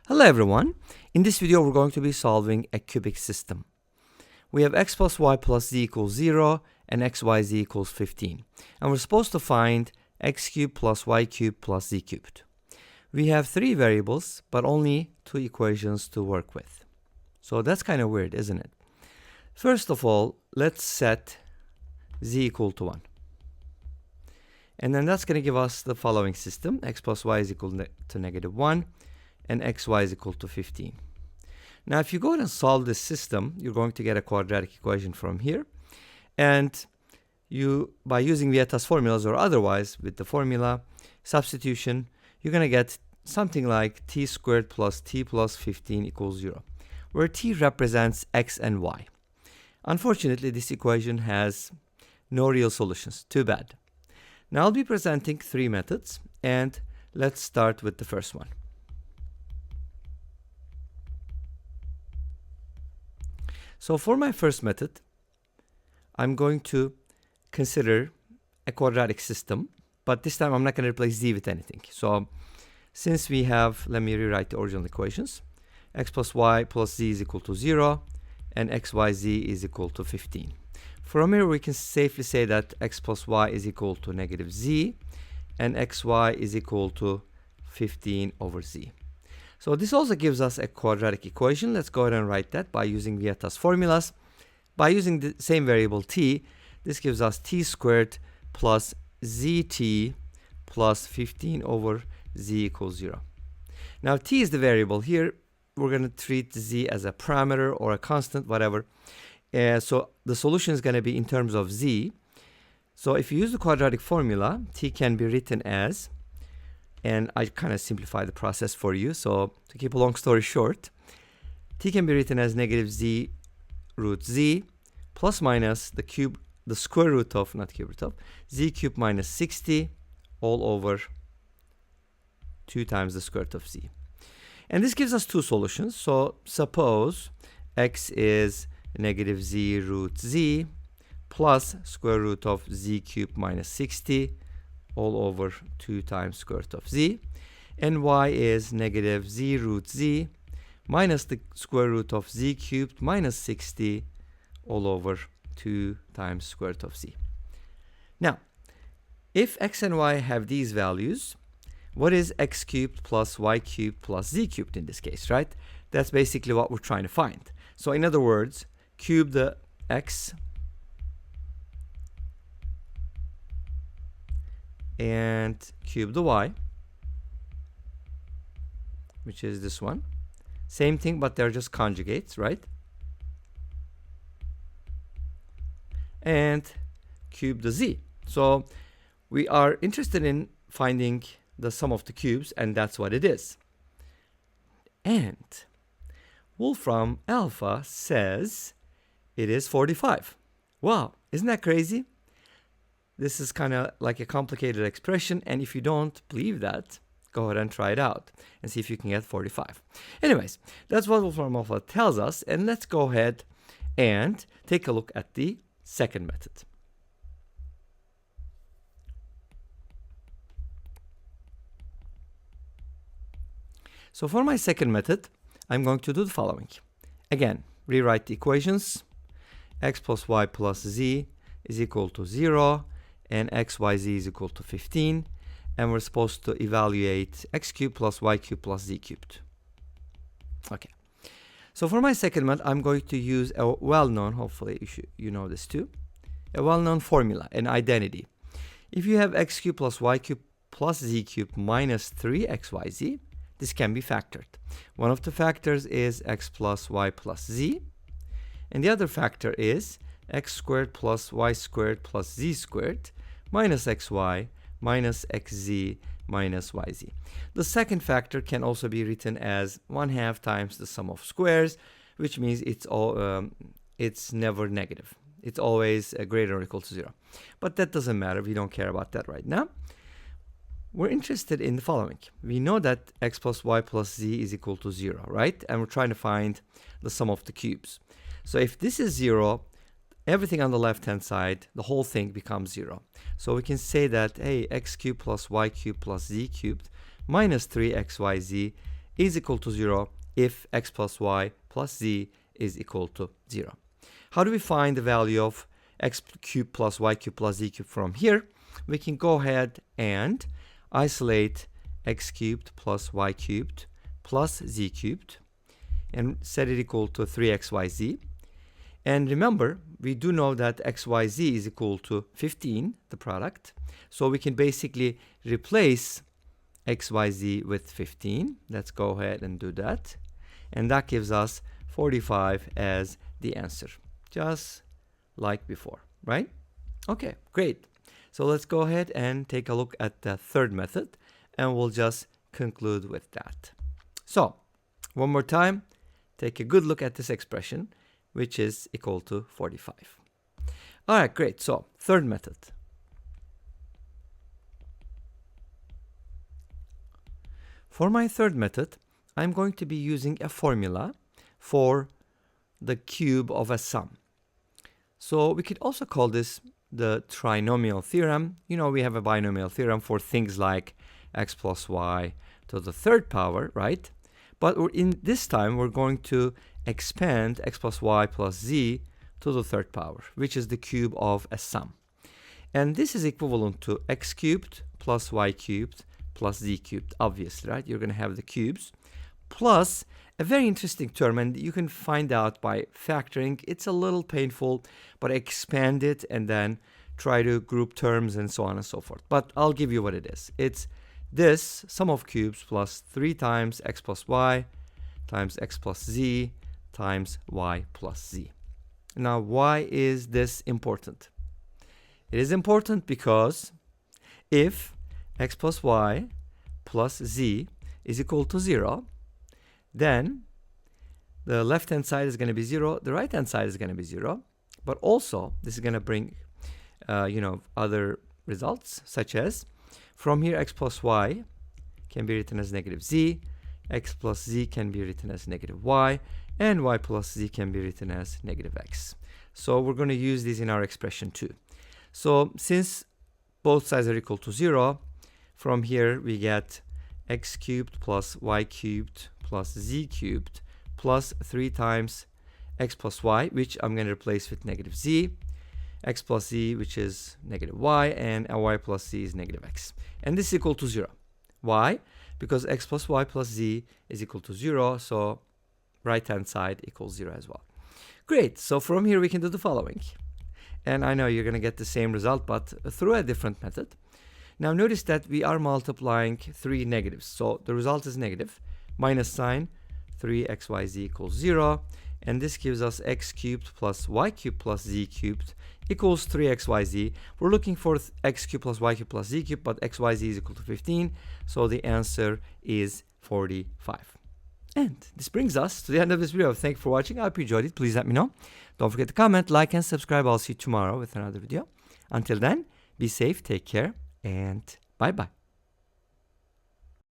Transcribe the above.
Hello everyone. In this video we're going to be solving a cubic system. We have x plus y plus z equals 0 and xyz equals 15. And we're supposed to find x cubed plus y cubed plus z cubed. We have three variables but only two equations to work with. So that's kind of weird, isn't it? First of all, let's set z equal to 1. And then that's going to give us the following system. X plus y is equal to negative 1. And xy is equal to 15. Now, if you go ahead and solve this system, you're going to get a quadratic equation from here. And by using Vieta's formulas or otherwise with the formula substitution, you're going to get something like t squared plus t plus 15 equals 0, where t represents x and y. Unfortunately, this equation has no real solutions. Too bad. Now, I'll be presenting three methods, and let's start with the first one. So for my first method, I'm going to consider a quadratic system, but this time I'm not going to replace z with anything. So since we have, let me rewrite the original equations. X plus y plus z is equal to 0, and xyz is equal to 15. From here, we can safely say that x plus y is equal to negative z, and xy is equal to 15 over z. So this also gives us a quadratic equation. Let's go ahead and write that by using Vieta's formulas. By using the same variable t, this gives us t squared plus zt plus 15 over z equals 0. Now t is the variable here. We're going to treat z as a parameter or a constant, whatever. So the solution is going to be in terms of z. So if you use the quadratic formula, t can be written as, and I kind of simplify the process for you. So to keep a long story short, t can be written as negative z root z plus minus the square root of, not cube root of, z cubed minus 60 all over 2 times the square root of z. And this gives us two solutions. So suppose x is negative z root z plus square root of z cubed minus 60 all over 2 times square root of z, and y is negative z root z minus the square root of z cubed minus 60 all over 2 times square root of z. Now, if x and y have these values, what is x cubed plus y cubed plus z cubed in this case, right? That's basically what we're trying to find. So in other words, cube the x and cube the y, which is this one. Same thing, but they're just conjugates, right? And cube the z. So we are interested in finding the sum of the cubes, and that's what it is. And Wolfram Alpha says it is 45. Wow, isn't that crazy? This is kind of like a complicated expression, and if you don't believe that, go ahead and try it out and see if you can get 45. Anyways, that's what Wolfram Alpha tells us, and let's go ahead and take a look at the second method. So for my second method, I'm going to do the following. Again, rewrite the equations. X plus y plus z is equal to 0. And xyz is equal to 15, and we're supposed to evaluate x cubed plus y cubed plus z cubed. Okay, so for my second method, I'm going to use a well-known, hopefully you know this too, a well-known formula, an identity. If you have x cubed plus y cubed plus z cubed minus 3xyz, this can be factored. One of the factors is x plus y plus z, and the other factor is x squared plus y squared plus z squared minus xy minus xz minus yz. The second factor can also be written as 1/2 times the sum of squares, which means it's never negative. It's always greater or equal to 0. But that doesn't matter. We don't care about that right now. We're interested in the following. We know that x plus y plus z is equal to 0, right? And we're trying to find the sum of the cubes. So if this is 0, everything on the left-hand side, the whole thing becomes 0. So we can say that, hey, x cubed plus y cubed plus z cubed minus 3xyz is equal to 0 if x plus y plus z is equal to 0. How do we find the value of x cubed plus y cubed plus z cubed from here? We can go ahead and isolate x cubed plus y cubed plus z cubed and set it equal to 3xyz. And remember, we do know that xyz is equal to 15, the product. So we can basically replace xyz with 15. Let's go ahead and do that. And that gives us 45 as the answer, just like before, right? Okay, great. So let's go ahead and take a look at the third method, and we'll just conclude with that. So, one more time, take a good look at this expression, which is equal to 45. All right, great. So, third method. For my third method, I'm going to be using a formula for the cube of a sum. So we could also call this the trinomial theorem. You know, we have a binomial theorem for things like x plus y to the third power, right? But in this time, we're going to expand x plus y plus z to the third power, which is the cube of a sum. And this is equivalent to x cubed plus y cubed plus z cubed, obviously, right? You're going to have the cubes plus a very interesting term, and you can find out by factoring. It's a little painful, but expand it and then try to group terms and so on and so forth. But I'll give you what it is. It's this sum of cubes plus 3 times x plus y times x plus z times y plus z. Now, why is this important? It is important because if x plus y plus z is equal to 0, then the left-hand side is going to be 0, the right-hand side is going to be 0, but also this is going to bring, other results, such as from here x plus y can be written as negative z, x plus z can be written as negative y, and y plus z can be written as negative x. So we're going to use these in our expression too. So since both sides are equal to 0, from here we get x cubed plus y cubed plus z cubed plus 3 times x plus y, which I'm going to replace with negative z, x plus z, which is negative y, and y plus z is negative x. And this is equal to 0. Why? Because x plus y plus z is equal to 0, so right-hand side equals 0 as well. Great, so from here we can do the following. And I know you're going to get the same result, but through a different method. Now notice that we are multiplying 3 negatives, so the result is negative. Minus sign, 3xyz equals 0, and this gives us x cubed plus y cubed plus z cubed equals 3xyz. We're looking for x cubed plus y cubed plus z cubed, but xyz is equal to 15, so the answer is 45. And this brings us to the end of this video. Thank you for watching. I hope you enjoyed it. Please let me know. Don't forget to comment, like, and subscribe. I'll see you tomorrow with another video. Until then, be safe, take care, and bye-bye.